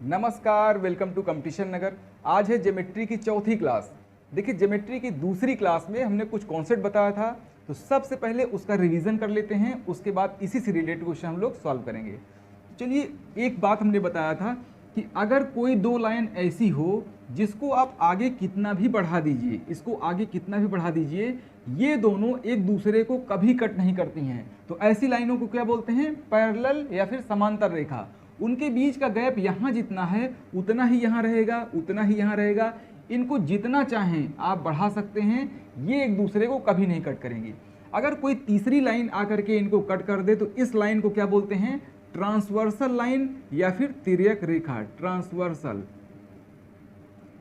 नमस्कार, welcome to competition नगर। आज है ज्योमेट्री की चौथी क्लास। देखिए, ज्योमेट्री की दूसरी क्लास में हमने कुछ कॉन्सेप्ट बताया था, तो सबसे पहले उसका रिवीजन कर लेते हैं, उसके बाद इसी से रिलेटेड क्वेश्चन हम लोग सॉल्व करेंगे। तो चलिए, एक बात हमने बताया था कि अगर कोई दो लाइन ऐसी हो जिसको आप आगे कितना भी बढ़ा दीजिए, इसको आगे कितना भी बढ़ा दीजिए, ये दोनों एक दूसरे को कभी कट नहीं करती हैं, तो ऐसी लाइनों को क्या बोलते हैं? पैरेलल या फिर समांतर रेखा। उनके बीच का गैप यहाँ जितना है उतना ही यहाँ रहेगा, उतना ही यहाँ रहेगा। इनको जितना चाहें आप बढ़ा सकते हैं, ये एक दूसरे को कभी नहीं कट करेंगे। अगर कोई तीसरी लाइन आकर के इनको कट कर दे तो इस लाइन को क्या बोलते हैं? ट्रांसवर्सल लाइन या फिर तिर्यक रेखा। ट्रांसवर्सल,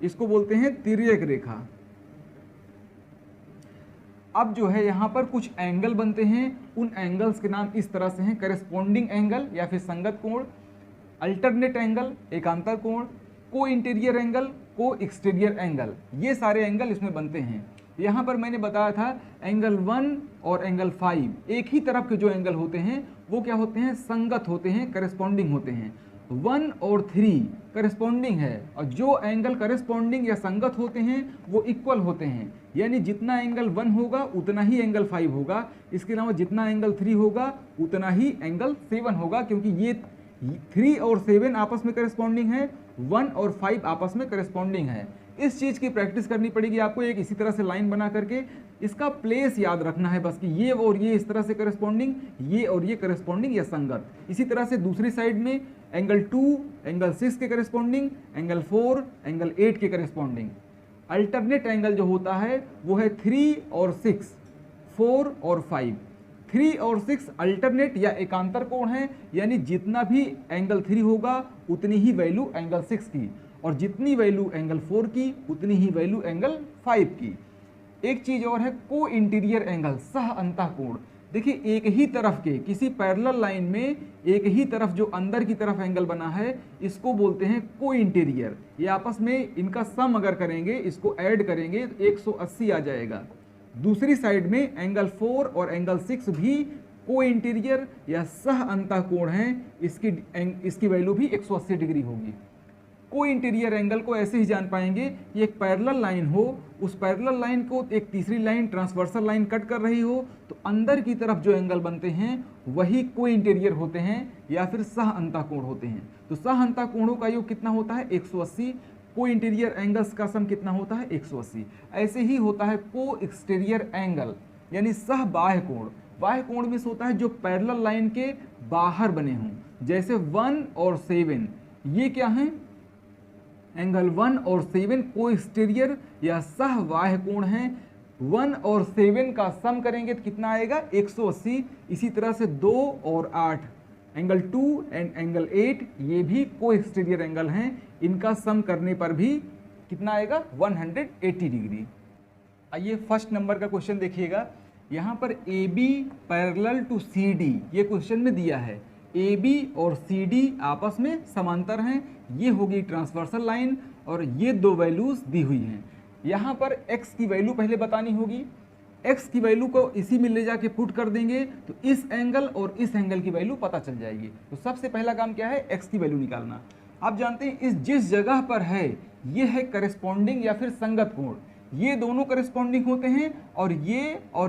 इसको बोलते हैं तिर्यक रेखा। अब जो है यहाँ पर कुछ एंगल बनते हैं, उन एंगल्स के नाम इस तरह से हैं: करेस्पॉन्डिंग एंगल या फिर संगत कोण, अल्टरनेट एंगल एकांतर कोण, को इंटीरियर एंगल, को एक्सटीरियर एंगल। ये सारे एंगल इसमें बनते हैं। यहाँ पर मैंने बताया था एंगल 1 और एंगल 5 एक ही तरफ के जो एंगल होते हैं वो क्या होते हैं? संगत होते हैं, करेस्पॉन्डिंग होते हैं। 1 और 3 करेस्पॉन्डिंग है, और जो एंगल करेस्पॉन्डिंग या संगत होते हैं वो इक्वल होते हैं। यानी जितना एंगल 1 होगा उतना ही एंगल 5 होगा, इसके अलावा जितना एंगल 3 होगा उतना ही एंगल 7 होगा, क्योंकि ये 3 और 7 आपस में करेस्पॉन्डिंग है, 1 और 5 आपस में करेस्पॉन्डिंग है। इस चीज़ की प्रैक्टिस करनी पड़ेगी आपको। एक इसी तरह से लाइन बना करके इसका प्लेस याद रखना है बस, कि ये और ये इस तरह से करेस्पॉन्डिंग, ये और ये करेस्पॉन्डिंग या संगत। इसी तरह से दूसरी साइड में एंगल 2 एंगल 6 के करेस्पॉन्डिंग, एंगल 4 एंगल 8 के करेस्पॉन्डिंग। अल्टरनेट एंगल जो होता है वो है 3 और 6, 4 और 5। 3 और 6 अल्टरनेट या एकांतर कोण है, यानी जितना भी एंगल 3 होगा उतनी ही वैल्यू एंगल 6 की, और जितनी वैल्यू एंगल 4 की उतनी ही वैल्यू एंगल 5 की। एक चीज और है को इंटीरियर एंगल, सह अंतः कोण। देखिए, एक ही तरफ के किसी पैरेलल लाइन में एक ही तरफ जो अंदर की तरफ एंगल बना है इसको बोलते हैं को इंटीरियर। ये आपस में इनका सम अगर करेंगे, इसको ऐड करेंगे तो 180 आ जाएगा। दूसरी साइड में एंगल 4 और एंगल 6 भी को इंटीरियर या सह अंतः कोण है, इसकी वैल्यू भी 180 डिग्री होगी। को इंटीरियर एंगल को ऐसे ही जान पाएंगे कि एक पैरेलल लाइन हो, उस पैरेलल लाइन को एक तीसरी लाइन ट्रांसवर्सल लाइन कट कर रही हो, तो अंदर की तरफ जो एंगल बनते हैं वही को इंटीरियर होते हैं या फिर सह अंतः कोण होते हैं। तो सह अंतः कोणों का योग कितना होता है? 180। को इंटीरियर एंगल्स का सम कितना होता है? 180। ऐसे ही होता है को एक्सटीरियर एंगल, यानी सह बाह्य कोण। बाह्य कोण में होता है जो पैरेलल लाइन के बाहर बने हों, जैसे 1 और 7, ये क्या है? एंगल 1 और 7 को एक्सटीरियर या सह बाह्य कोण है। 1 और 7 का सम करेंगे तो कितना आएगा? 180। इसी तरह से 2 और 8, एंगल 2 एंड एंगल 8, ये भी को एक्सटीरियर एंगल हैं। इनका सम करने पर भी कितना आएगा? 180 डिग्री। आइए फर्स्ट नंबर का क्वेश्चन देखिएगा। यहाँ पर A B parallel to C D, ये क्वेश्चन में दिया है। ए बी और सी डी आपस में समांतर हैं, ये होगी ट्रांसवर्सल लाइन, और ये दो वैल्यूज दी हुई हैं। यहाँ पर x की वैल्यू पहले बतानी होगी। x की वैल्यू को इसी में ले जाके पुट कर देंगे तो इस एंगल और इस एंगल की वैल्यू पता चल जाएगी। तो सबसे पहला काम क्या है? x की वैल्यू निकालना। आप जानते हैं इस जिस जगह पर है ये है करेस्पॉन्डिंग या फिर संगत कोण। ये दोनों करेस्पॉन्डिंग होते हैं और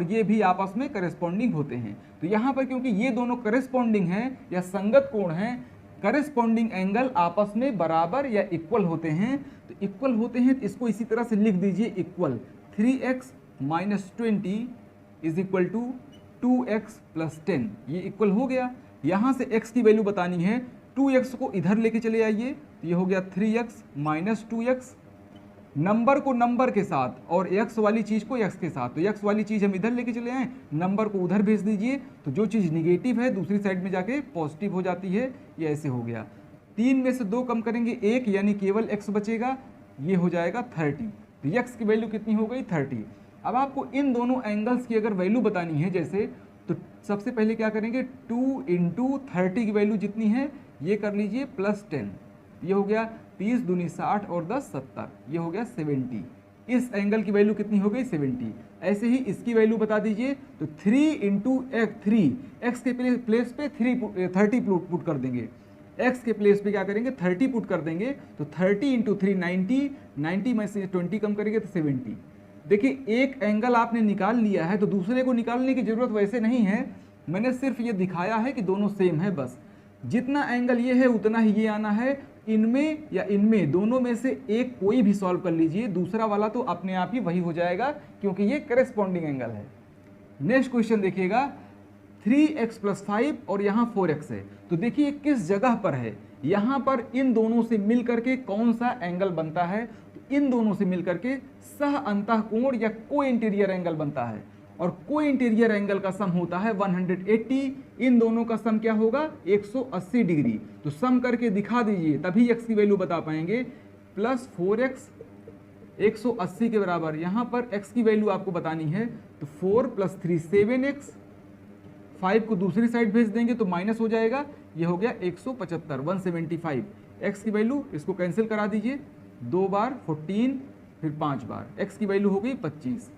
ये भी आपस में करेस्पॉन्डिंग होते हैं। तो यहाँ पर क्योंकि ये दोनों करेस्पॉन्डिंग हैं या संगत कोण हैं, करेस्पॉन्डिंग एंगल आपस में बराबर या इक्वल होते हैं। तो इक्वल होते हैं तो इसको इसी तरह से लिख दीजिए, equal 3x minus 20 is equal to 2x plus 10। ये इक्वल हो गया। यहाँ से x की वैल्यू बतानी है, 2x को इधर लेके चले आइए तो ये हो गया 3x माइनस 2x। नंबर को नंबर के साथ और x वाली चीज़ को x के साथ, तो x वाली चीज़ हम इधर लेके चले आए, नंबर को उधर भेज दीजिए, तो जो चीज़ निगेटिव है दूसरी साइड में जाके पॉजिटिव हो जाती है। ये ऐसे हो गया। 3 में से 2 कम करेंगे 1, यानी केवल x बचेगा, ये हो जाएगा 30। तो x की वैल्यू कितनी हो गई? 30। अब आपको इन दोनों एंगल्स की अगर वैल्यू बतानी है जैसे, तो सबसे पहले क्या करेंगे? 2 इंटू 30 की वैल्यू जितनी है ये कर लीजिए प्लस 10, ये हो गया 30 दूनी 60 और 10 70, ये हो गया 70। इस एंगल की वैल्यू कितनी हो गई? 70। ऐसे ही इसकी वैल्यू बता दीजिए, तो 3 इंटू 3, एक्स के प्लेस पे 30 पुट कर देंगे, x के प्लेस पे क्या करेंगे 30 पुट कर देंगे, तो 30 इंटू 3 90, 90 में से 20 कम करेंगे तो 70। देखिए एक एंगल आपने निकाल लिया है तो दूसरे को निकालने की जरूरत वैसे नहीं है, मैंने सिर्फ ये दिखाया है कि दोनों सेम है बस। जितना एंगल ये है उतना ही ये आना है, इनमें या इनमें दोनों में से एक कोई भी सॉल्व कर लीजिए, दूसरा वाला तो अपने आप ही वही हो जाएगा क्योंकि ये करेस्पॉन्डिंग एंगल है। नेक्स्ट क्वेश्चन देखिएगा 3x + 5 और यहाँ 4x है, तो देखिए किस जगह पर है, यहाँ पर इन दोनों से मिल करके कौन सा एंगल बनता है, तो इन दोनों से मिल करके सह अंतःकोण या को इंटीरियर एंगल बनता है, और को इंटीरियर एंगल का सम होता है 180, इन दोनों का सम क्या होगा 180 डिग्री। तो सम करके दिखा दीजिए तभी x की वैल्यू बता पाएंगे। प्लस 4x 180 के बराबर, यहाँ पर x की वैल्यू आपको बतानी है, तो 4 + 3 7x, 5 को दूसरी साइड भेज देंगे तो माइनस हो जाएगा, ये हो गया 175 175। x की वैल्यू इसको कैंसिल करा दीजिए, 2 बार 14 फिर 5 बार, x की वैल्यू हो गई 25।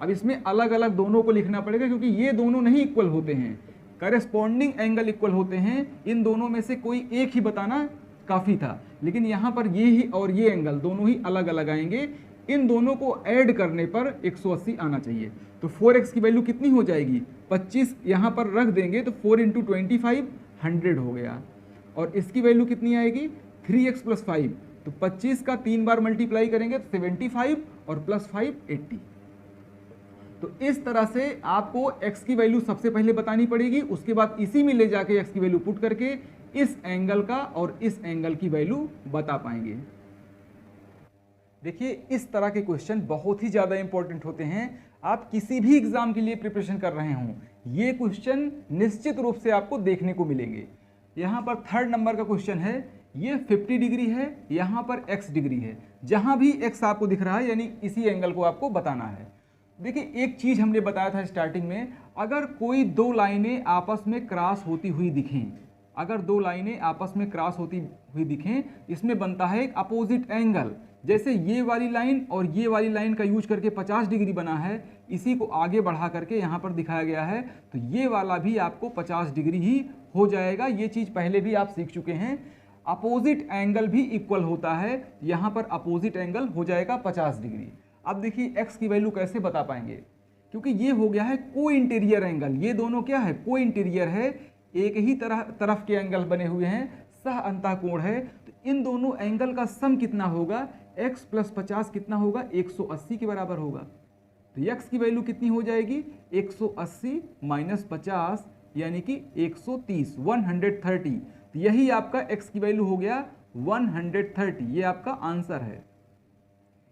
अब इसमें अलग अलग दोनों को लिखना पड़ेगा क्योंकि ये दोनों नहीं इक्वल होते हैं, करेस्पॉन्डिंग एंगल इक्वल होते हैं, इन दोनों में से कोई एक ही बताना काफ़ी था, लेकिन यहाँ पर ये ही और ये एंगल दोनों ही अलग अलग आएंगे, इन दोनों को ऐड करने पर 180 आना चाहिए। तो 4x की वैल्यू कितनी हो जाएगी 25, यहाँ पर रख देंगे तो 4 × 25 100 हो गया, और इसकी वैल्यू कितनी आएगी 3x + 5, तो 25 का 3 बार मल्टीप्लाई करेंगे तो 75 और +5 80। तो इस तरह से आपको x की वैल्यू सबसे पहले बतानी पड़ेगी, उसके बाद इसी में ले जाके x की वैल्यू पुट करके इस एंगल का और इस एंगल की वैल्यू बता पाएंगे। देखिए इस तरह के क्वेश्चन बहुत ही ज़्यादा इंपॉर्टेंट होते हैं, आप किसी भी एग्जाम के लिए प्रिपरेशन कर रहे हों ये क्वेश्चन निश्चित रूप से आपको देखने को मिलेंगे। यहाँ पर 3rd नंबर का क्वेश्चन है, ये 50 डिग्री है, यहाँ पर x डिग्री है, जहाँ भी x आपको दिख रहा है यानी इसी एंगल को आपको बताना है। देखिए एक चीज़ हमने बताया था स्टार्टिंग में, अगर कोई दो लाइनें आपस में क्रॉस होती हुई दिखें, अगर दो लाइनें आपस में क्रॉस होती हुई दिखें, इसमें बनता है एक अपोजिट एंगल। जैसे ये वाली लाइन और ये वाली लाइन का यूज करके 50 डिग्री बना है, इसी को आगे बढ़ा करके यहाँ पर दिखाया गया है, तो ये वाला भी आपको 50 डिग्री ही हो जाएगा। ये चीज़ पहले भी आप सीख चुके हैं, अपोजिट एंगल भी इक्वल होता है, यहाँ पर अपोजिट एंगल हो जाएगा 50 डिग्री। अब देखिए x की वैल्यू कैसे बता पाएंगे, क्योंकि ये हो गया है को इंटीरियर एंगल, ये दोनों क्या है को इंटीरियर है, एक ही तरफ के एंगल बने हुए हैं, सह अंतःकोण है, तो इन दोनों एंगल का सम कितना होगा x + 50 कितना होगा 180 के बराबर होगा। तो x की वैल्यू कितनी हो जाएगी 180 - 50 यानी कि 130 130, तो यही आपका x की वैल्यू हो गया 130, ये आपका आंसर है।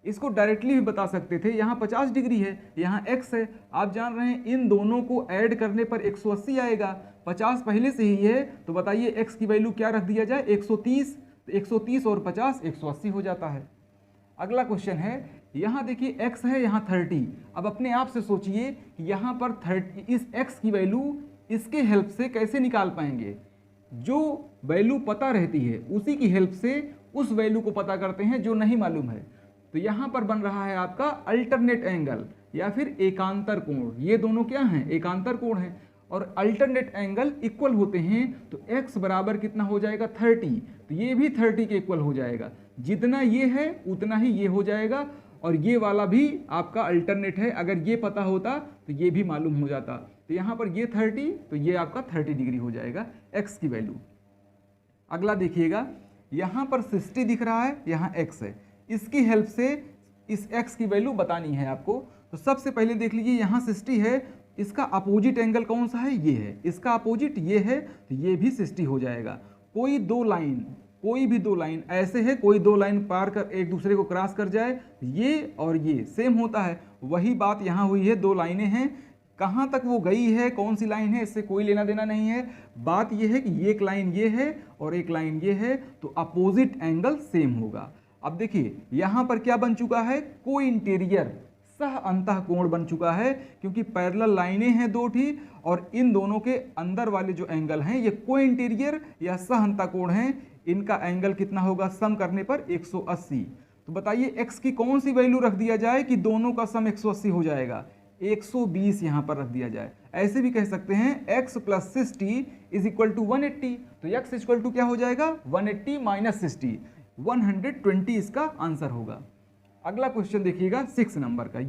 इसको डायरेक्टली भी बता सकते थे, यहाँ 50 डिग्री है, यहाँ x है, आप जान रहे हैं इन दोनों को ऐड करने पर 180 आएगा, 50 पहले से ही है, तो बताइए x की वैल्यू क्या रख दिया जाए 130, तो 130 और 50 180 हो जाता है। अगला क्वेश्चन है, यहाँ देखिए x है, यहाँ 30, अब अपने आप से सोचिए कि यहाँ पर 30 इस x की वैल्यू इसके हेल्प से कैसे निकाल पाएंगे, जो वैल्यू पता रहती है उसी की हेल्प से उस वैल्यू को पता करते हैं जो नहीं मालूम है। तो यहाँ पर बन रहा है आपका अल्टरनेट एंगल या फिर एकांतर कोण, ये दोनों क्या हैं एकांतर कोण हैं, और अल्टरनेट एंगल इक्वल होते हैं, तो x बराबर कितना हो जाएगा 30, तो ये भी 30 के इक्वल हो जाएगा, जितना ये है उतना ही ये हो जाएगा, और ये वाला भी आपका अल्टरनेट है, अगर ये पता होता तो ये भी मालूम हो जाता, तो यहाँ पर ये 30, तो ये आपका 30 डिग्री हो जाएगा x की वैल्यू। अगला देखिएगा, यहाँ पर 60 दिख रहा है, यहाँ x है, इसकी हेल्प से इस x की वैल्यू बतानी है आपको। तो सबसे पहले देख लीजिए यहाँ 60 है, इसका अपोजिट एंगल कौन सा है ये है, इसका अपोजिट ये है, तो ये भी 60 हो जाएगा। कोई दो लाइन, कोई भी दो लाइन ऐसे है, कोई दो लाइन पार कर एक दूसरे को क्रॉस कर जाए, ये और ये सेम होता है, वही बात यहाँ हुई है, दो लाइनें हैं, कहाँ तक वो गई है कौन सी लाइन है इससे कोई लेना देना नहीं है, बात ये है कि एक लाइन ये है और एक लाइन ये है, तो अपोजिट एंगल सेम होगा। अब देखिए यहाँ पर क्या बन चुका है को इंटीरियर सह अंतःकोण बन चुका है, क्योंकि पैरेलल लाइनें हैं दो ठी, और इन दोनों के अंदर वाले जो एंगल हैं ये को इंटीरियर या सह अंतःकोण हैं, इनका एंगल कितना होगा सम करने पर 180। तो बताइए x की कौन सी वैल्यू रख दिया जाए कि दोनों का सम 180 हो जाएगा, 120 यहाँ पर रख दिया जाए। ऐसे भी कह सकते हैं x plus 60 is equal to 180, तो x इक्वल टू क्या हो जाएगा 180 माइनस 60, 120 इसका आंसर होगा। अगला क्वेश्चन देखिएगा 6 नंबर का,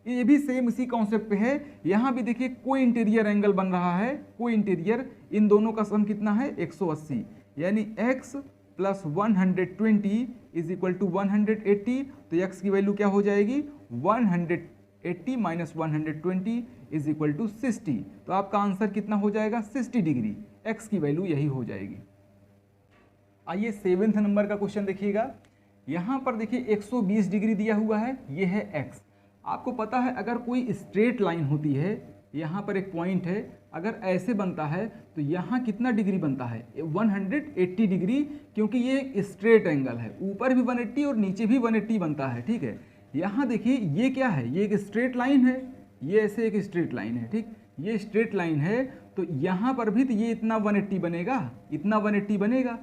ये भी सेम इसी कॉन्सेप्ट पे है। यहाँ भी देखिए कोई इंटीरियर एंगल बन रहा है, कोई इंटीरियर, इन दोनों का सम कितना है 180, यानी x plus 120 is equal to 180, तो x की वैल्यू क्या हो जाएगी 180 माइनस 120 इज इक्वल टू 60, तो आपका आंसर कितना हो जाएगा 60 डिग्री, x की वैल्यू यही हो जाएगी। आइए 7th नंबर का क्वेश्चन देखिएगा। यहाँ पर देखिए 120 डिग्री दिया हुआ है, ये है x। आपको पता है अगर कोई स्ट्रेट लाइन होती है, यहाँ पर एक पॉइंट है, अगर ऐसे बनता है तो यहाँ कितना डिग्री बनता है 180 डिग्री, क्योंकि ये एक स्ट्रेट एंगल है, ऊपर भी 180 और नीचे भी 180 बनता है, ठीक है। यहाँ देखिए ये क्या है, ये एक स्ट्रेट लाइन है, ये ऐसे एक स्ट्रेट लाइन है, ठीक, ये स्ट्रेट लाइन है, तो यहाँ पर भी तो ये इतना 180 बनेगा, इतना 180 बनेगा।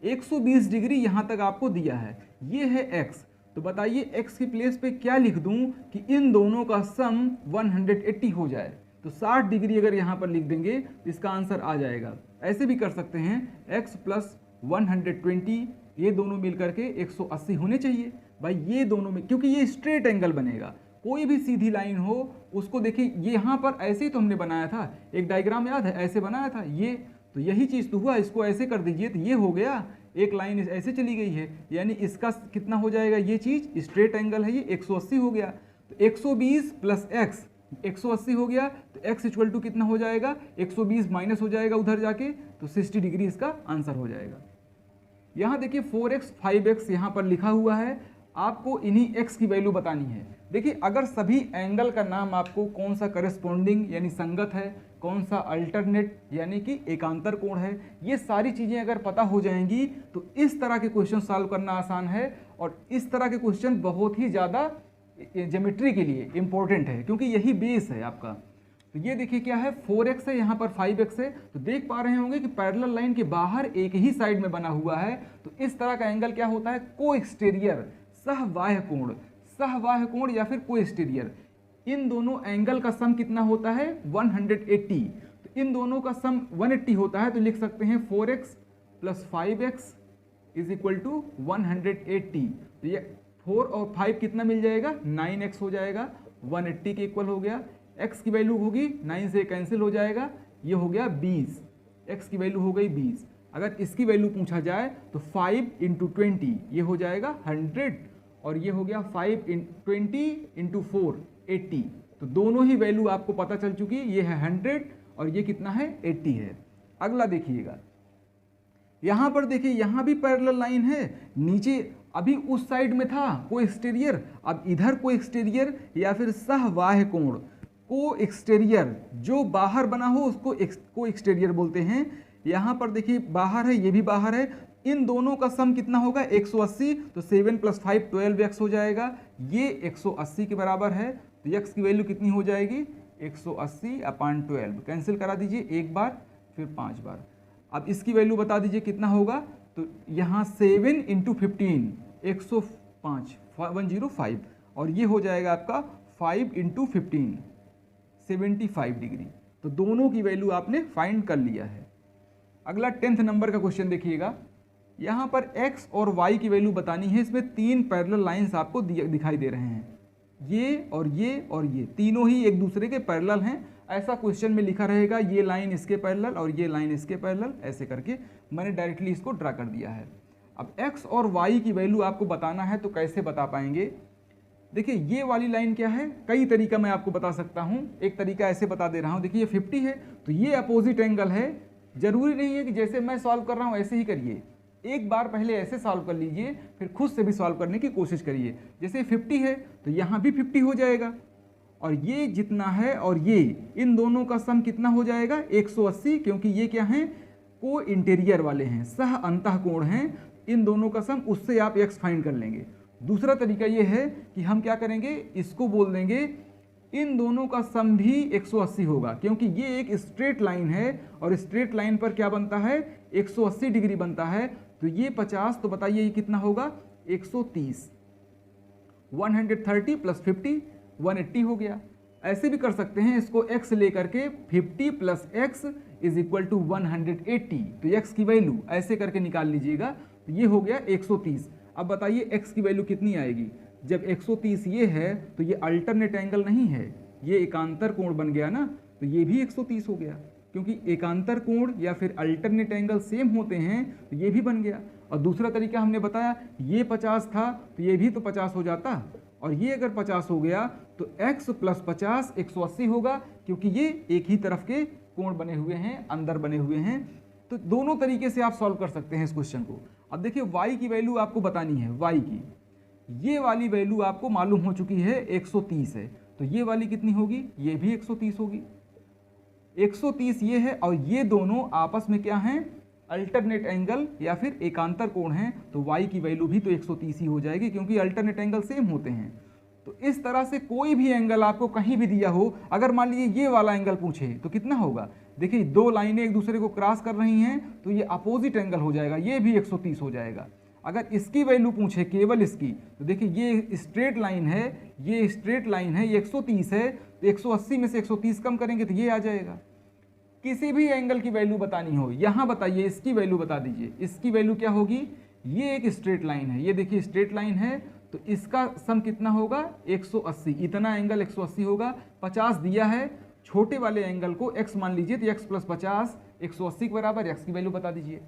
120 डिग्री यहाँ तक आपको दिया है, ये है x, तो बताइए x की प्लेस पे क्या लिख दूं कि इन दोनों का सम 180 हो जाए, तो 60 डिग्री अगर यहाँ पर लिख देंगे तो इसका आंसर आ जाएगा। ऐसे भी कर सकते हैं x प्लस 120, ये दोनों मिल करके 180 होने चाहिए भाई, ये दोनों में, क्योंकि ये स्ट्रेट एंगल बनेगा। कोई भी सीधी लाइन हो उसको देखिए, ये यहाँ पर ऐसे ही तो हमने बनाया था, एक डायग्राम याद है, ऐसे बनाया था ये, तो यही चीज़ तो हुआ, इसको ऐसे कर दीजिए तो ये हो गया, एक लाइन ऐसे चली गई है, यानी इसका कितना हो जाएगा, ये चीज़ स्ट्रेट एंगल है, ये 180 हो गया, तो 120 प्लस x 180 हो गया, तो x इक्वल टू कितना हो जाएगा 120 माइनस हो जाएगा उधर जाके, तो 60 डिग्री इसका आंसर हो जाएगा। यहाँ देखिए 4x 5x यहाँ पर लिखा हुआ है, आपको इन्हीं x की वैल्यू बतानी है। देखिए अगर सभी एंगल का नाम आपको कौन सा करेस्पॉन्डिंग यानी संगत है, कौन सा अल्टरनेट यानी कि एकांतर कोण है, ये सारी चीज़ें अगर पता हो जाएंगी तो इस तरह के क्वेश्चन सॉल्व करना आसान है, और इस तरह के क्वेश्चन बहुत ही ज़्यादा ज्योमेट्री के लिए इम्पोर्टेंट है, क्योंकि यही बेस है आपका। तो ये देखिए क्या है 4x है, यहाँ पर 5x है, तो देख पा रहे होंगे कि पैरेलल लाइन के बाहर एक ही साइड में बना हुआ है, तो इस तरह का एंगल क्या होता है को एक्सटीरियर, सहबाह्य कोण, सहबाह्य कोण या फिर को एक्सटीरियर। इन दोनों एंगल का सम कितना होता है 180, तो इन दोनों का सम 180 होता है, तो लिख सकते हैं 4x plus 5x is equal to 180, तो ये 4 और 5 कितना मिल जाएगा 9x हो जाएगा, 180 के इक्वल हो गया। x की वैल्यू होगी 9 से कैंसिल हो जाएगा, ये हो गया 20, x की वैल्यू हो गई 20। अगर इसकी वैल्यू पूछा जाए तो 5 इंटू 20 ये हो जाएगा 100, और ये हो गया 5 20 इंटू 4 80, तो दोनों ही वैल्यू आपको पता चल चुकी, ये है 100 और ये कितना है 80 है। अगला देखिएगा, यहाँ पर देखिए यहाँ भी पैरेलल लाइन है, नीचे अभी उस साइड में था को एक्सटीरियर, अब इधर को एक्सटीरियर या फिर सहबाह्य कोण, को एक्सटीरियर जो बाहर बना हो उसको को एक्सटीरियर बोलते हैं। यहाँ पर देखिए बाहर है, ये भी बाहर है, इन दोनों का सम कितना होगा 180, तो 7 प्लस 5 12x हो जाएगा, ये 180 के बराबर है, तो x की वैल्यू कितनी हो जाएगी 180/12, कैंसिल करा दीजिए एक बार फिर 5 बार। अब इसकी वैल्यू बता दीजिए कितना होगा, तो यहाँ 7 इंटू 15 105 105, और ये हो जाएगा आपका 5 इंटू 15 75 डिग्री, तो दोनों की वैल्यू आपने फाइंड कर लिया है। अगला 10th नंबर का क्वेश्चन देखिएगा, यहाँ पर x और y की वैल्यू बतानी है। इसमें 3 पैरेलल लाइंस आपको दिखाई दे रहे हैं, ये और ये और ये तीनों ही एक दूसरे के पैरेलल हैं, ऐसा क्वेश्चन में लिखा रहेगा, ये लाइन इसके पैरेलल और ये लाइन इसके पैरेलल, ऐसे करके मैंने डायरेक्टली इसको ड्रा कर दिया है। अब x और y की वैल्यू आपको बताना है, तो कैसे बता पाएंगे। देखिए ये वाली लाइन क्या है, कई तरीका मैं आपको बता सकता हूँ, एक तरीका ऐसे बता दे रहा हूँ, देखिए ये 50 है, तो ये अपोजिट एंगल है, जरूरी नहीं है कि जैसे मैं सॉल्व कर रहा हूँ ऐसे ही करिए, एक बार पहले ऐसे सॉल्व कर लीजिए, फिर खुद से भी सॉल्व करने की कोशिश करिए। जैसे 50 है तो यहाँ भी 50 हो जाएगा, और ये जितना है और ये, इन दोनों का सम कितना हो जाएगा 180, क्योंकि ये क्या हैं को इंटीरियर वाले हैं, सह अंतः कोण हैं, इन दोनों का सम, उससे आप x फाइंड कर लेंगे। दूसरा तरीका ये है कि हम क्या करेंगे, इसको बोल देंगे इन दोनों का सम भी 180 होगा, क्योंकि ये एक स्ट्रेट लाइन है और स्ट्रेट लाइन पर क्या बनता है 180 डिग्री बनता है, तो ये 50, तो बताइए ये कितना होगा 130, 130 प्लस 50 180 हो गया। ऐसे भी कर सकते हैं, इसको x लेकर के 50 + x = 180, तो x की वैल्यू ऐसे करके निकाल लीजिएगा, तो ये हो गया 130। अब बताइए x की वैल्यू कितनी आएगी। जब 130 ये है तो ये अल्टरनेट एंगल नहीं है, ये एकांतर कोण बन गया ना, तो ये भी 130 हो गया, क्योंकि एकांतर कोण या फिर अल्टरनेट एंगल सेम होते हैं, तो ये भी बन गया। और दूसरा तरीका हमने बताया, ये 50 था तो ये भी तो 50 हो जाता, और ये अगर 50 हो गया तो x + 50 180 होगा, क्योंकि ये एक ही तरफ के कोण बने हुए हैं, अंदर बने हुए हैं। तो दोनों तरीके से आप सॉल्व कर सकते हैं इस क्वेश्चन को। अब देखिए y की वैल्यू आपको बतानी है, y की ये वाली वैल्यू आपको मालूम हो चुकी है 130 है, तो ये वाली कितनी होगी, ये भी 130 होगी। 130 ये है, और ये दोनों आपस में क्या हैं, अल्टरनेट एंगल या फिर एकांतर कोण हैं, तो y की वैल्यू भी तो 130 ही हो जाएगी, क्योंकि अल्टरनेट एंगल सेम होते हैं। तो इस तरह से कोई भी एंगल आपको कहीं भी दिया हो, अगर मान लीजिए ये वाला एंगल पूछे तो कितना होगा, देखिए दो लाइनें एक दूसरे को क्रॉस कर रही हैं, तो ये अपोजिट एंगल हो जाएगा, ये भी 130 हो जाएगा। अगर इसकी वैल्यू पूछे केवल इसकी, तो देखिए ये स्ट्रेट लाइन है, ये स्ट्रेट लाइन है, ये 130 है, तो 180 में से 130 कम करेंगे तो ये आ जाएगा। किसी भी एंगल की वैल्यू बतानी हो, यहाँ बताइए इसकी वैल्यू बता दीजिए, इसकी वैल्यू क्या होगी, ये एक स्ट्रेट लाइन है, ये देखिए स्ट्रेट लाइन है, तो इसका सम कितना होगा 180, इतना एंगल 180 होगा। 50 दिया है, छोटे वाले एंगल को x मान लीजिए, तो x + 50 180 के बराबर, x की वैल्यू बता दीजिए।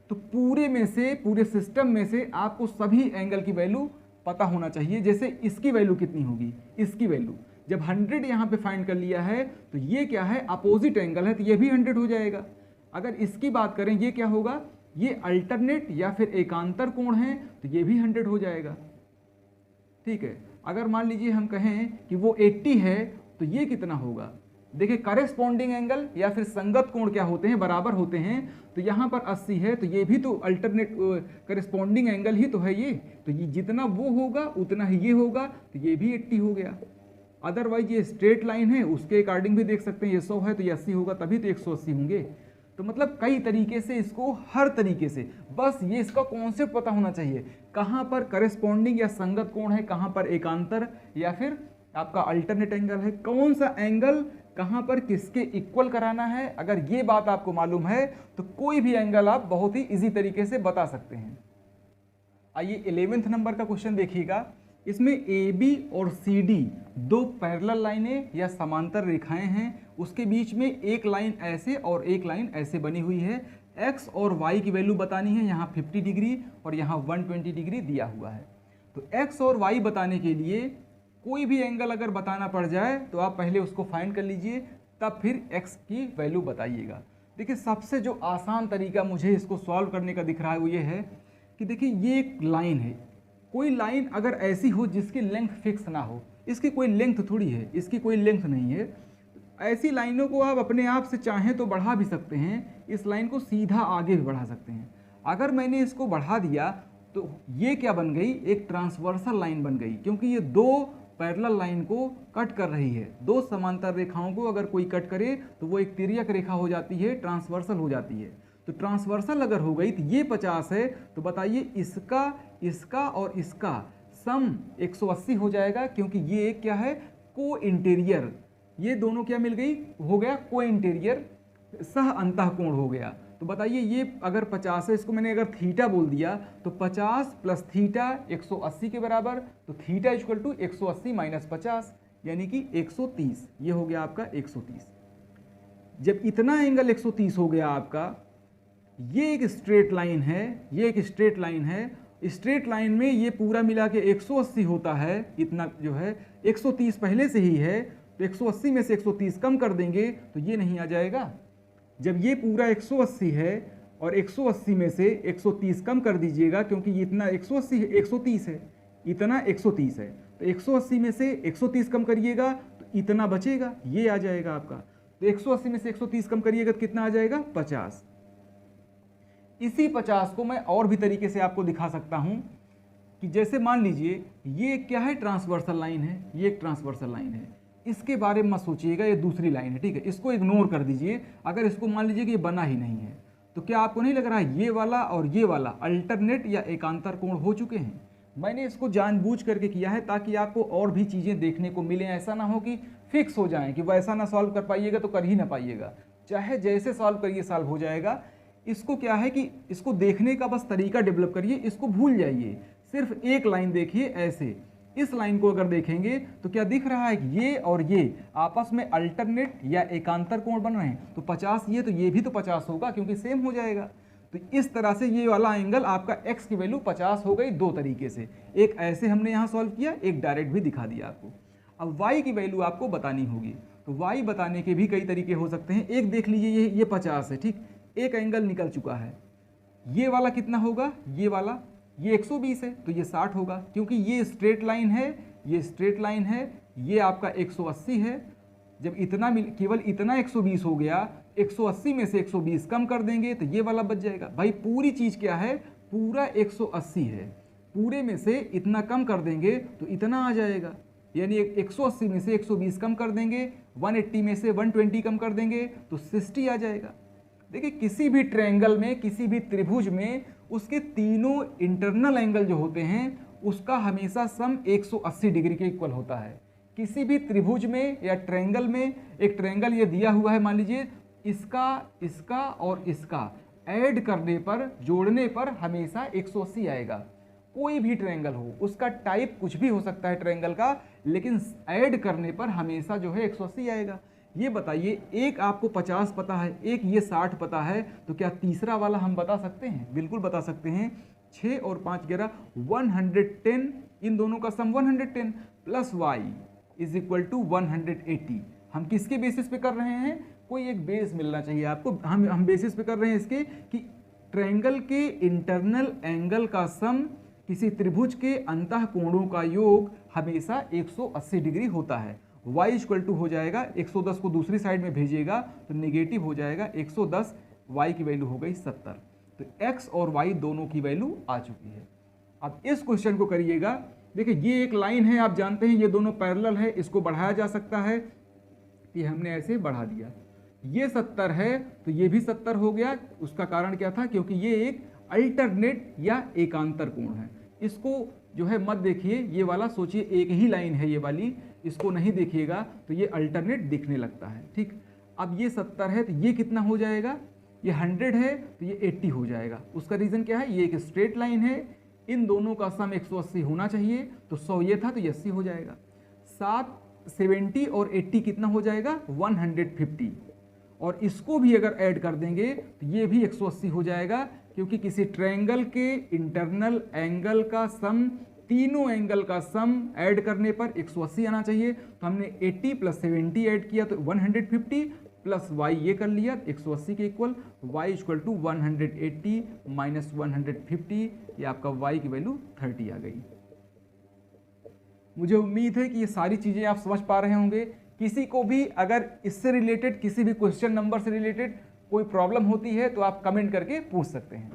तो पूरे में से, पूरे सिस्टम में से आपको सभी एंगल की वैल्यू पता होना चाहिए। जैसे इसकी वैल्यू कितनी होगी, इसकी वैल्यू जब 100 यहाँ पे फाइंड कर लिया है, तो ये क्या है, अपोजिट एंगल है, तो ये भी 100 हो जाएगा। अगर इसकी बात करें, ये क्या होगा, ये अल्टरनेट या फिर एकांतर कोण है, तो ये भी 100 हो जाएगा। ठीक है, अगर मान लीजिए हम कहें कि वो 80 है, तो ये कितना होगा, देखिए करेस्पॉन्डिंग एंगल या फिर संगत कोण क्या होते हैं, बराबर होते हैं। तो यहाँ पर 80 है, तो ये भी तो अल्टरनेट करेस्पॉन्डिंग एंगल ही तो है ये, तो ये जितना वो होगा उतना ही ये होगा, तो ये भी 80 हो गया। अदरवाइज ये स्ट्रेट लाइन है, उसके अकॉर्डिंग भी देख सकते हैं, ये 100 है तो ये 80 होगा, तभी तो 180 होंगे। तो मतलब कई तरीके से इसको, हर तरीके से, बस ये इसका कॉन्सेप्ट पता होना चाहिए, कहाँ पर करेस्पॉन्डिंग या संगत कोण है, कहाँ पर एकांतर या फिर आपका अल्टरनेट एंगल है, कौन सा एंगल कहाँ पर किसके इक्वल कराना है। अगर ये बात आपको मालूम है तो कोई भी एंगल आप बहुत ही इजी तरीके से बता सकते हैं। आइए 11वें नंबर का क्वेश्चन देखिएगा। इसमें AB और CD दो पैरेलल लाइनें या समांतर रेखाएं हैं, उसके बीच में एक लाइन ऐसे और एक लाइन ऐसे बनी हुई है। X और Y की वैल्यू बतानी है, यहाँ 50 डिग्री और यहाँ 120 डिग्री दिया हुआ है। तो X और Y बताने के लिए कोई भी एंगल अगर बताना पड़ जाए तो आप पहले उसको फाइंड कर लीजिए, तब फिर x की वैल्यू बताइएगा। देखिए सबसे जो आसान तरीका मुझे इसको सॉल्व करने का दिख रहा है वो ये है कि देखिए ये एक लाइन है, कोई लाइन अगर ऐसी हो जिसकी लेंथ फिक्स ना हो, इसकी कोई लेंथ थोड़ी है, इसकी कोई लेंथ नहीं है, ऐसी लाइनों को आप अपने आप से चाहें तो बढ़ा भी सकते हैं, इस लाइन को सीधा आगे भी बढ़ा सकते हैं। अगर मैंने इसको बढ़ा दिया तो ये क्या बन गई, एक ट्रांसवर्सल लाइन बन गई, क्योंकि ये दो पैरेलल लाइन को कट कर रही है। दो समांतर रेखाओं को अगर कोई कट करे तो वो एक तिर्यक रेखा हो जाती है, ट्रांसवर्सल हो जाती है। तो ट्रांसवर्सल अगर हो गई तो ये 50 है, तो बताइए इसका, इसका और इसका सम 180 हो जाएगा, क्योंकि ये एक क्या है, को इंटीरियर, ये दोनों क्या मिल गई, हो गया को इंटीरियर सह अंतःकोण हो गया। तो बताइए ये अगर 50 है, इसको मैंने अगर थीटा बोल दिया तो 50 + थीटा 180 के बराबर, तो थीटा = 180 - 50 यानी कि 130, ये हो गया आपका 130। जब इतना एंगल 130 हो गया आपका, ये एक स्ट्रेट लाइन है, ये एक स्ट्रेट लाइन है, स्ट्रेट लाइन में ये पूरा मिला के 180 होता है, इतना जो है 130 पहले से ही है, तो 180 में से 130 कम कर देंगे तो ये नहीं आ जाएगा। जब ये पूरा 180 है और 180 में से 130 कम कर दीजिएगा, क्योंकि ये इतना 180 है, 130 है, इतना 130 है, तो 180 में से 130 कम करिएगा तो इतना बचेगा, ये आ जाएगा आपका। तो 180 में से 130 कम करिएगा तो कितना आ जाएगा, 50। इसी 50 को मैं और भी तरीके से आपको दिखा सकता हूं कि जैसे मान लीजिए ये क्या है, ट्रांसवर्सल लाइन है, ये एक ट्रांसवर्सल लाइन है, इसके बारे में मत सोचिएगा, ये दूसरी लाइन है, ठीक है, इसको इग्नोर कर दीजिए। अगर इसको मान लीजिए कि ये बना ही नहीं है, तो क्या आपको नहीं लग रहा है ये वाला और ये वाला अल्टरनेट या एकांतर कोण हो चुके हैं। मैंने इसको जानबूझ करके किया है ताकि आपको और भी चीज़ें देखने को मिलें, ऐसा ना हो कि फिक्स हो जाएं कि वैसा ना सॉल्व कर पाइएगा तो कर ही ना पाइएगा, चाहे जैसे सॉल्व करिए सॉल्व हो जाएगा। इसको क्या है कि इसको देखने का बस तरीका डेवलप करिए, इसको भूल जाइए, सिर्फ एक लाइन देखिए ऐसे। इस लाइन को अगर देखेंगे तो क्या दिख रहा है कि ये और ये आपस में अल्टरनेट या एकांतर कोण बन रहे हैं, तो 50 ये तो ये भी तो 50 होगा क्योंकि सेम हो जाएगा। तो इस तरह से ये वाला एंगल आपका x की वैल्यू 50 हो गई दो तरीके से, एक ऐसे हमने यहाँ सॉल्व किया, एक डायरेक्ट भी दिखा दिया आपको। अब y की वैल्यू आपको बतानी होगी, तो y बताने के भी कई तरीके हो सकते हैं। एक देख लीजिए ये 50 है, ठीक, एक एंगल निकल चुका है, ये वाला कितना होगा, ये वाला ये 120 है तो ये 60 होगा, क्योंकि ये स्ट्रेट लाइन है, ये स्ट्रेट लाइन है, ये आपका 180 है। जब इतना केवल इतना 120 हो गया, 180 में से 120 कम कर देंगे तो ये वाला बच जाएगा। भाई पूरी चीज़ क्या है, पूरा 180 है, पूरे में से इतना कम कर देंगे तो इतना आ जाएगा, यानी 180 में से 120 कम कर देंगे, 180 में से 120 कम कर देंगे तो 60 आ जाएगा। देखिए किसी भी ट्रायंगल में, किसी भी त्रिभुज में उसके तीनों इंटरनल एंगल जो होते हैं उसका हमेशा सम 180 डिग्री के इक्वल होता है। किसी भी त्रिभुज में या ट्रायंगल में, एक ट्रायंगल ये दिया हुआ है, मान लीजिए इसका, इसका और इसका ऐड करने पर, जोड़ने पर हमेशा 180 आएगा। कोई भी ट्रायंगल हो, उसका टाइप कुछ भी हो सकता है ट्रायंगल का, लेकिन ऐड करने पर हमेशा जो है 180 आएगा। ये बताइए, एक आपको 50 पता है, एक ये 60 पता है, तो क्या तीसरा वाला हम बता सकते हैं? बिल्कुल बता सकते हैं। 6 और 5 11 110, इन दोनों का sum 110 plus y is equal to 180। हम किसके बेसिस पे कर रहे हैं? कोई एक बेस मिलना चाहिए आपको। हम बेसिस पे कर रहे हैं इसके कि ट्रायंगल के इंटरनल एंगल का सम किसी त्रिभुज के अंतः कोणों का योग हमेशा 180 डिग्री होता है। y इक्वल टू हो जाएगा 110 को दूसरी साइड में भेजिएगा तो नेगेटिव हो जाएगा 110, y की वैल्यू हो गई 70। तो x और y दोनों की वैल्यू आ चुकी है। अब इस क्वेश्चन को करिएगा। देखिए ये एक लाइन है, आप जानते हैं ये दोनों पैरेलल है, इसको बढ़ाया जा सकता है, ये हमने ऐसे बढ़ा दिया। ये 70 है तो ये भी 70 हो गया। उसका कारण क्या था? क्योंकि ये एक अल्टरनेट या एकांतर कोण है। इसको जो है मत देखिए, ये वाला सोचिए एक ही लाइन है ये वाली, इसको नहीं देखिएगा तो ये अल्टरनेट दिखने लगता है। ठीक, अब ये 70 है तो ये कितना हो जाएगा? ये 100 है तो ये 80 हो जाएगा। उसका रीज़न क्या है? ये एक स्ट्रेट लाइन है, इन दोनों का सम 180 होना चाहिए, तो 100 ये था तो ये 80 हो जाएगा। 70 और 80 कितना हो जाएगा? 150। और इसको भी अगर ऐड कर देंगे तो ये भी 180 हो जाएगा, क्योंकि किसी ट्रायंगल के इंटरनल एंगल का सम, तीनों एंगल का सम ऐड करने पर 180 आना चाहिए। तो हमने 80 + 70 ऐड किया तो 150 प्लस y ये कर लिया 180 के equal. y equal to 180 minus 150, ये आपका y की वैल्यू 30 आ गई। मुझे उम्मीद है कि ये सारी चीज़ें आप समझ पा रहे होंगे। किसी को भी अगर इससे रिलेटेड, किसी भी क्वेश्चन नंबर से रिलेटेड कोई प्रॉब्लम होती है तो आप कमेंट करके पूछ सकते हैं।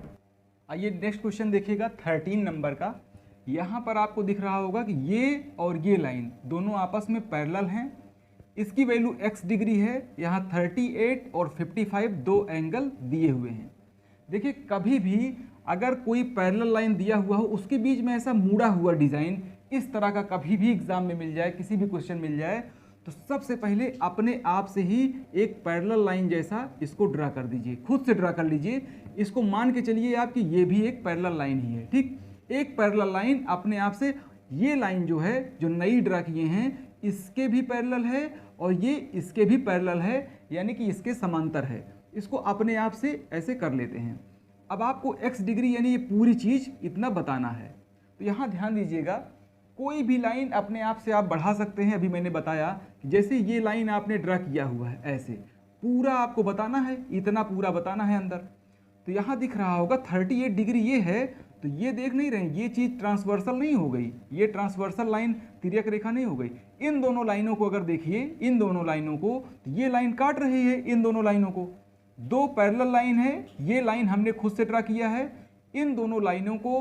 आइए नेक्स्ट क्वेश्चन देखिएगा 13 नंबर का। यहाँ पर आपको दिख रहा होगा कि ये और ये लाइन दोनों आपस में पैरेलल हैं। इसकी वैल्यू x डिग्री है, यहाँ 38 और 55 दो एंगल दिए हुए हैं। देखिए कभी भी अगर कोई पैरेलल लाइन दिया हुआ हो, उसके बीच में ऐसा मुड़ा हुआ डिज़ाइन इस तरह का कभी भी एग्जाम में मिल जाए, किसी भी क्वेश्चन मिल जाए, तो सबसे पहले अपने आप से ही एक पैरेलल लाइन जैसा इसको ड्रा कर दीजिए, खुद से ड्रा कर लीजिए। इसको मान के चलिए आप कि ये भी एक पैरेलल लाइन ही है। ठीक, एक पैरेलल लाइन अपने आप से, ये लाइन जो है जो नई ड्रा किए हैं इसके भी पैरेलल है और ये इसके भी पैरेलल है, यानी कि इसके समांतर है। इसको अपने आप से ऐसे कर लेते हैं। अब आपको x डिग्री यानी ये पूरी चीज़ इतना बताना है, तो यहाँ ध्यान दीजिएगा, कोई भी लाइन अपने आप से आप बढ़ा सकते हैं। अभी मैंने बताया कि जैसे ये लाइन आपने ड्रा किया हुआ है, ऐसे पूरा आपको बताना है, इतना पूरा बताना है अंदर। तो यहाँ दिख रहा होगा 38 डिग्री ये है, तो ये देख नहीं रहे हैं, ये चीज़ ट्रांसवर्सल नहीं हो गई, ये ट्रांसवर्सल लाइन तिर्यक रेखा नहीं हो गई। इन दोनों लाइनों को अगर देखिए, इन दोनों लाइनों को, तो ये लाइन काट रही है इन दोनों लाइनों को। दो पैरेलल लाइन है, ये लाइन हमने खुद से ड्रा किया है, इन दोनों लाइनों को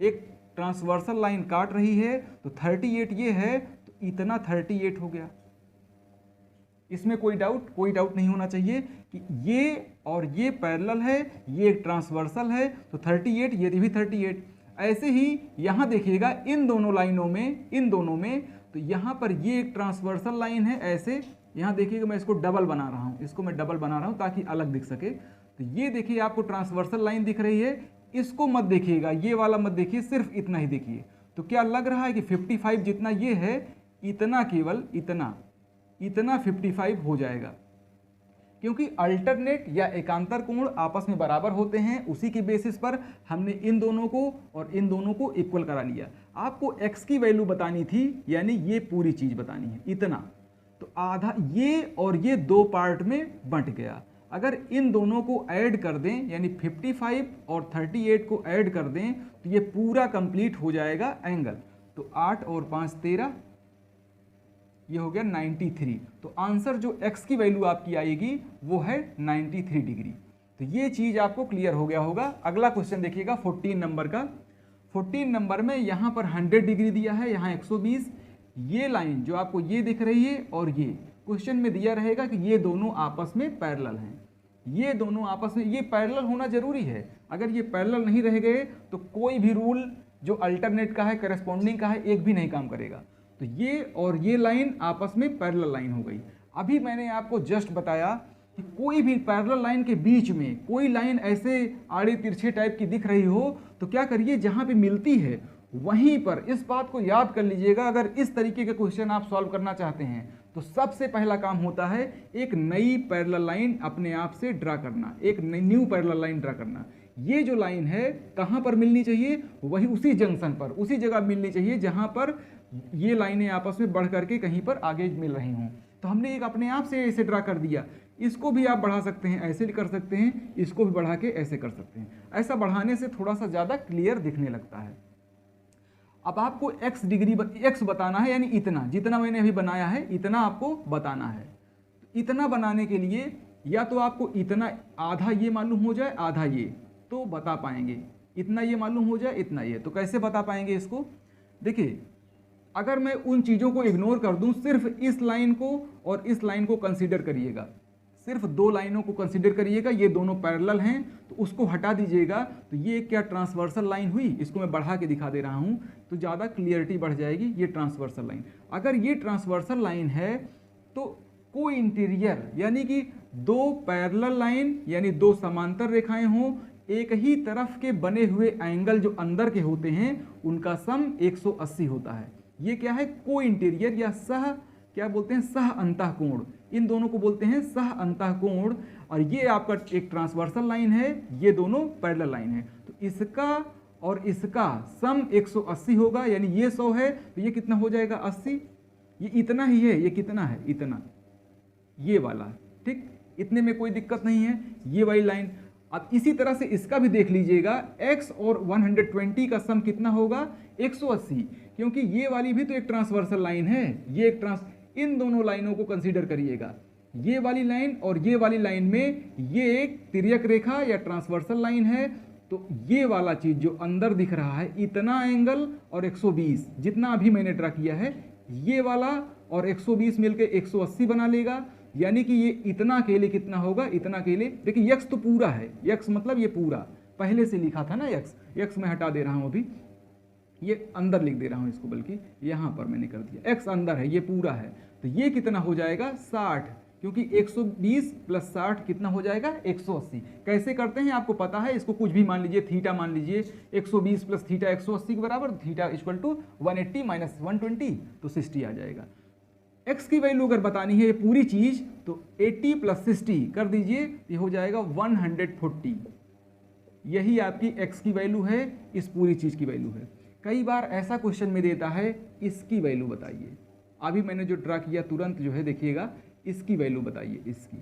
एक ट्रांसवर्सल लाइन काट रही है। तो 38 ये है तो इतना 38 हो गया। इसमें कोई डाउट नहीं होना चाहिए कि ये और ये पैरेलल है, ये एक ट्रांसवर्सल है, तो 38 ये भी 38। ऐसे ही यहाँ देखिएगा इन दोनों लाइनों में, तो यहाँ पर ये एक ट्रांसवर्सल लाइन है ऐसे, यहाँ देखिएगा मैं इसको डबल बना रहा हूँ, इसको मैं डबल बना रहा हूँ ताकि अलग दिख सके। तो ये देखिए आपको ट्रांसवर्सल लाइन दिख रही है, इसको मत देखिएगा, ये वाला मत देखिए, सिर्फ इतना ही देखिए। तो क्या लग रहा है कि 55 जितना ये है, इतना केवल इतना 55 हो जाएगा, क्योंकि अल्टरनेट या एकांतर कोण आपस में बराबर होते हैं। उसी के बेसिस पर हमने इन दोनों को और इन दोनों को इक्वल करा लिया। आपको x की वैल्यू बतानी थी, यानी ये पूरी चीज बतानी है इतना, तो आधा ये और ये दो पार्ट में बंट गया। अगर इन दोनों को ऐड कर दें, यानी 55 और 38 को ऐड कर दें, तो ये पूरा कंप्लीट हो जाएगा एंगल। तो 8 और 5 13, ये हो गया 93। तो आंसर जो x की वैल्यू आपकी आएगी वो है 93 डिग्री। तो ये चीज आपको क्लियर हो गया होगा। अगला क्वेश्चन देखिएगा 14 नंबर का। 14 नंबर में यहाँ पर 100 डिग्री दिया है, यहाँ 120। ये लाइन जो आपको ये दिख रही है और ये क्वेश्चन में दिया रहेगा कि ये दोनों आपस में पैरेलल हैं। ये दोनों आपस में ये पैरेलल होना जरूरी है। अगर ये पैरेलल नहीं रह गए तो कोई भी रूल जो अल्टरनेट का है, करस्पॉन्डिंग का है, एक भी नहीं काम करेगा। तो ये और ये लाइन आपस में पैरेलल लाइन हो गई। अभी मैंने आपको जस्ट बताया कि कोई भी पैरेलल लाइन के बीच में कोई लाइन ऐसे आड़े तिरछे टाइप की दिख रही हो तो क्या करिए, जहां पे मिलती है वहीं पर इस बात को याद कर लीजिएगा। अगर इस तरीके के क्वेश्चन आप सॉल्व करना चाहते हैं तो सबसे पहला काम होता है एक नई पैरेलल लाइन अपने आप से ड्रा करना, एक न्यू पैरेलल लाइन ड्रा करना। ये जो लाइन है कहां पर मिलनी चाहिए, वही उसी जंक्शन पर, उसी जगह मिलनी चाहिए जहां पर ये लाइनें आपस में बढ़ करके कहीं पर आगे मिल रही हों। तो हमने एक अपने आप से ऐसे ड्रा कर दिया। इसको भी आप बढ़ा सकते हैं, ऐसे कर सकते हैं, इसको भी बढ़ा के ऐसे कर सकते हैं। ऐसा बढ़ाने से थोड़ा सा ज़्यादा क्लियर दिखने लगता है। अब आपको x डिग्री x बताना है, यानी इतना जितना मैंने अभी बनाया है इतना आपको बताना है। इतना बनाने के लिए या तो आपको इतना आधा ये मालूम हो जाए, आधा ये, तो बता पाएंगे। इतना ये मालूम हो जाए, इतना ये, तो कैसे बता पाएंगे इसको? देखिए, अगर मैं उन चीज़ों को इग्नोर कर दूं, सिर्फ इस लाइन को और इस लाइन को कंसीडर करिएगा, सिर्फ दो लाइनों को कंसीडर करिएगा, ये दोनों पैरेलल हैं, तो उसको हटा दीजिएगा। तो ये क्या ट्रांसवर्सल लाइन हुई? इसको मैं बढ़ा के दिखा दे रहा हूं तो ज़्यादा क्लियरिटी बढ़ जाएगी। ये ट्रांसवर्सल लाइन, अगर ये ट्रांसवर्सल लाइन है तो को इंटीरियर यानी कि दो पैरेलल लाइन यानी दो समांतर रेखाएं हों, एक ही तरफ के बने हुए एंगल जो अंदर के होते हैं उनका सम 180 होता है। ये क्या है? को इंटीरियर या सह, क्या बोलते हैं, सह अंतःकोण। इन दोनों को बोलते हैं सह अंतःकोण। और ये आपका एक ट्रांसवर्सल लाइन है, ये दोनों पैरेलल लाइन है। तो इसका और इसका सम 180 होगा, यानी ये 100 है तो ये कितना हो जाएगा? 80। ये इतना ही है, ये कितना है? इतना, ये वाला, ठीक, इतने में कोई दिक्कत नहीं है। ये वाली लाइन, अब इसी तरह से इसका भी देख लीजिएगा, x और 120 का सम कितना होगा? 180, क्योंकि ये वाली भी तो एक ट्रांसवर्सल लाइन है। ये एक इन दोनों लाइनों को कंसीडर करिएगा, ये वाली लाइन और ये वाली लाइन में ये एक तिर्यक रेखा या ट्रांसवर्सल लाइन है। तो ये वाला चीज जो अंदर दिख रहा है, इतना एंगल और 120 जितना अभी मैंने ड्रा किया है, ये वाला और 120 मिलकर 180 बना लेगा। यानी कि ये इतना के लिए कितना होगा? इतना के लिए, देखिए यक्स तो पूरा है, यक्स मतलब ये पूरा पहले से लिखा था ना, यक्स मैं हटा दे रहा हूं, अभी ये अंदर लिख दे रहा हूं इसको, बल्कि यहां पर मैंने कर दिया, एक्स अंदर है, ये पूरा है। तो ये कितना हो जाएगा? 60, क्योंकि 120 प्लस 60 कितना हो जाएगा? 180। कैसे करते हैं आपको पता है, इसको कुछ भी मान लीजिए, थीटा मान लीजिए, 120 प्लस थीटा 180 के बराबर, थीटा इक्वल टू 180 माइनस 120, तो 60 आ जाएगा। x की वैल्यू अगर बतानी है ये पूरी चीज, तो 80 प्लस 60 कर दीजिए, ये हो जाएगा 140। यही आपकी x की वैल्यू है, इस पूरी चीज की वैल्यू है। कई बार ऐसा क्वेश्चन में देता है इसकी वैल्यू बताइए। अभी मैंने जो ड्रा किया तुरंत जो है देखिएगा, इसकी वैल्यू बताइए इसकी।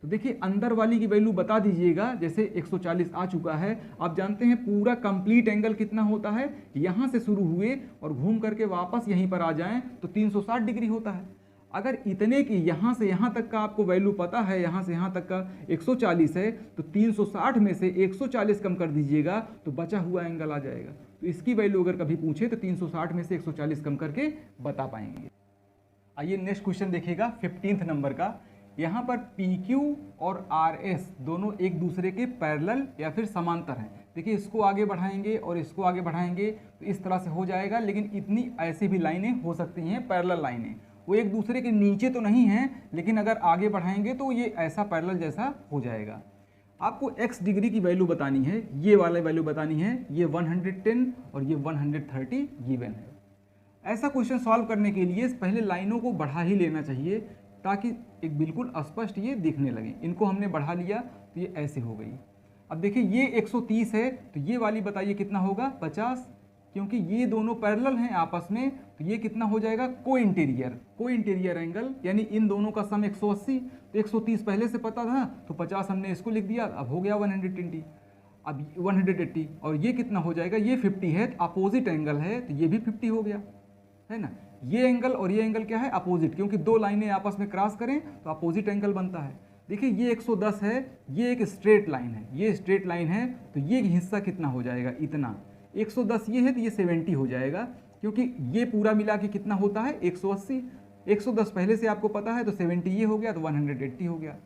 तो देखिए अंदर वाली की वैल्यू बता दीजिएगा। जैसे 140 आ चुका है, आप जानते हैं पूरा कंप्लीट एंगल कितना होता है, यहां से शुरू हुए और घूम करके वापस यहीं पर आ जाएं तो 360 डिग्री होता है। अगर इतने की यहां से यहां तक का आपको वैल्यू पता है, यहां से यहां तक का 140 है, तो 360 में से 140 कम कर दीजिएगा तो बचा हुआ एंगल आ जाएगा। तो इसकी वैल्यू अगर कभी पूछे तो 360 में से 140 कम करके बता पाएंगे। आइए नेक्स्ट क्वेश्चन देखिएगा 15th नंबर का। यहाँ पर PQ और RS दोनों एक दूसरे के पैरेलल या फिर समांतर हैं। देखिए इसको आगे बढ़ाएंगे और इसको आगे बढ़ाएंगे तो इस तरह से हो जाएगा, लेकिन इतनी ऐसी भी लाइनें हो सकती हैं, पैरेलल लाइनें, वो एक दूसरे के नीचे तो नहीं हैं, लेकिन अगर आगे बढ़ाएंगे तो ये ऐसा पैरेलल जैसा हो जाएगा। आपको x डिग्री की वैल्यू बतानी है, ये वाले वैल्यू बतानी है, ये 110 और ये 130 गिवन है। ऐसा क्वेश्चन सॉल्व करने के लिए पहले लाइनों को बढ़ा ही लेना चाहिए ताकि एक बिल्कुल स्पष्ट ये दिखने लगे। इनको हमने बढ़ा लिया तो ये ऐसे हो गई। अब देखिए ये 130 है तो ये वाली बताइए कितना होगा, 50, क्योंकि ये दोनों पैरेलल हैं आपस में, तो ये कितना हो जाएगा, को इंटीरियर एंगल, यानी इन दोनों का सम 180। तो 130 पहले से पता था तो 50 हमने इसको लिख दिया, अब हो गया 120, अब 180, और ये कितना हो जाएगा, ये 50 है, तो अपोजिट एंगल है तो ये भी 50 हो गया, है ना। ये एंगल और ये एंगल क्या है, अपोजिट, क्योंकि दो लाइनें आपस में क्रॉस करें तो अपोजिट एंगल बनता है। देखिए ये 110 है, ये एक स्ट्रेट लाइन है, ये स्ट्रेट लाइन है, तो ये हिस्सा कितना हो जाएगा, इतना। 110 ये है तो ये 70 हो जाएगा, क्योंकि ये पूरा मिला के कितना होता है 180, 110 पहले से आपको पता है, तो 70 ये हो गया, तो 180 हो गया।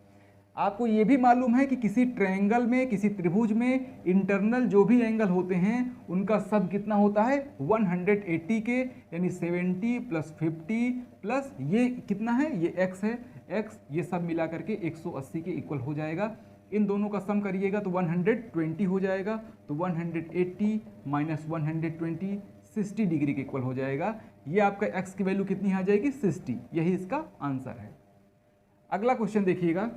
आपको ये भी मालूम है कि किसी ट्रायंगल में, किसी त्रिभुज में इंटरनल जो भी एंगल होते हैं उनका सब कितना होता है 180 के, यानी 70 + 50 प्लस ये कितना है, ये x है, x, ये सब मिला करके 180 के इक्वल हो जाएगा। इन दोनों का सम करिएगा तो 120 हो जाएगा, तो 180 - 120 60 डिग्री के इक्वल हो जाएगा। ये आपका x की वैल्यू कितनी आ जाएगी, 60, यही इसका आंसर है। अगला क्वेश्चन देखिएगा,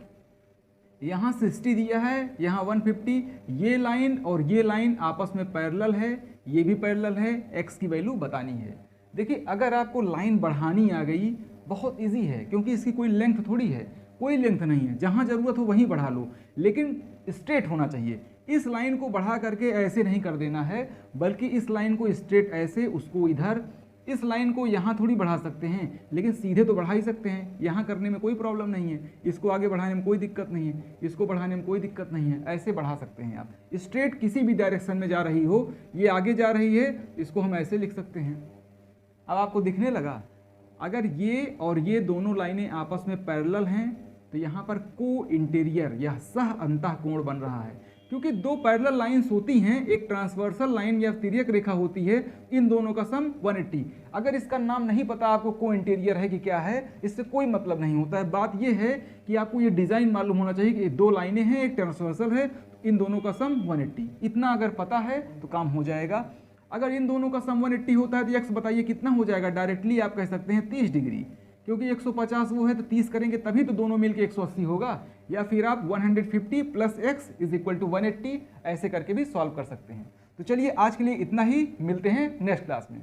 यहाँ 60 दिया है, यहाँ 150, ये लाइन और ये लाइन आपस में पैरेलल है, ये भी पैरेलल है, x की वैल्यू बतानी है। देखिए अगर आपको लाइन बढ़ानी आ गई, बहुत इजी है, क्योंकि इसकी कोई लेंथ थोड़ी है, कोई लेंथ नहीं है, जहाँ ज़रूरत हो वहीं बढ़ा लो, लेकिन स्ट्रेट होना चाहिए। इस लाइन को बढ़ा करके ऐसे नहीं कर देना है, बल्कि इस लाइन को स्ट्रेट ऐसे, उसको इधर, इस लाइन को यहाँ थोड़ी बढ़ा सकते हैं, लेकिन सीधे तो बढ़ा ही सकते हैं, यहाँ करने में कोई प्रॉब्लम नहीं है, इसको आगे बढ़ाने में कोई दिक्कत नहीं है, इसको बढ़ाने में कोई दिक्कत नहीं है, ऐसे बढ़ा सकते हैं आप। स्ट्रेट किसी भी डायरेक्शन में जा रही हो, ये आगे जा रही है, इसको हम ऐसे लिख सकते हैं। अब आपको दिखने लगा, अगर ये और ये दोनों लाइनें आपस में पैरेलल हैं तो यहाँ पर को इंटीरियर या सह अंतः कोण बन रहा है, क्योंकि दो पैरेलल लाइंस होती हैं, एक ट्रांसवर्सल लाइन या तिर्यक रेखा होती है, इन दोनों का सम 180। अगर इसका नाम नहीं पता आपको को इंटीरियर है कि क्या है, इससे कोई मतलब नहीं होता है। बात यह है कि आपको ये डिज़ाइन मालूम होना चाहिए कि दो लाइनें हैं, एक ट्रांसवर्सल है, इन दोनों का सम 180, इतना अगर पता है तो काम हो जाएगा। अगर इन दोनों का सम 180 होता है तो एक्स बताइए कितना हो जाएगा, डायरेक्टली आप कह सकते हैं 30 डिग्री, क्योंकि 150 वो है तो 30 करेंगे तभी तो दोनों मिलके 180 होगा, या फिर आप 150 + x = 180 ऐसे करके भी सॉल्व कर सकते हैं। तो चलिए आज के लिए इतना ही, मिलते हैं नेक्स्ट क्लास में।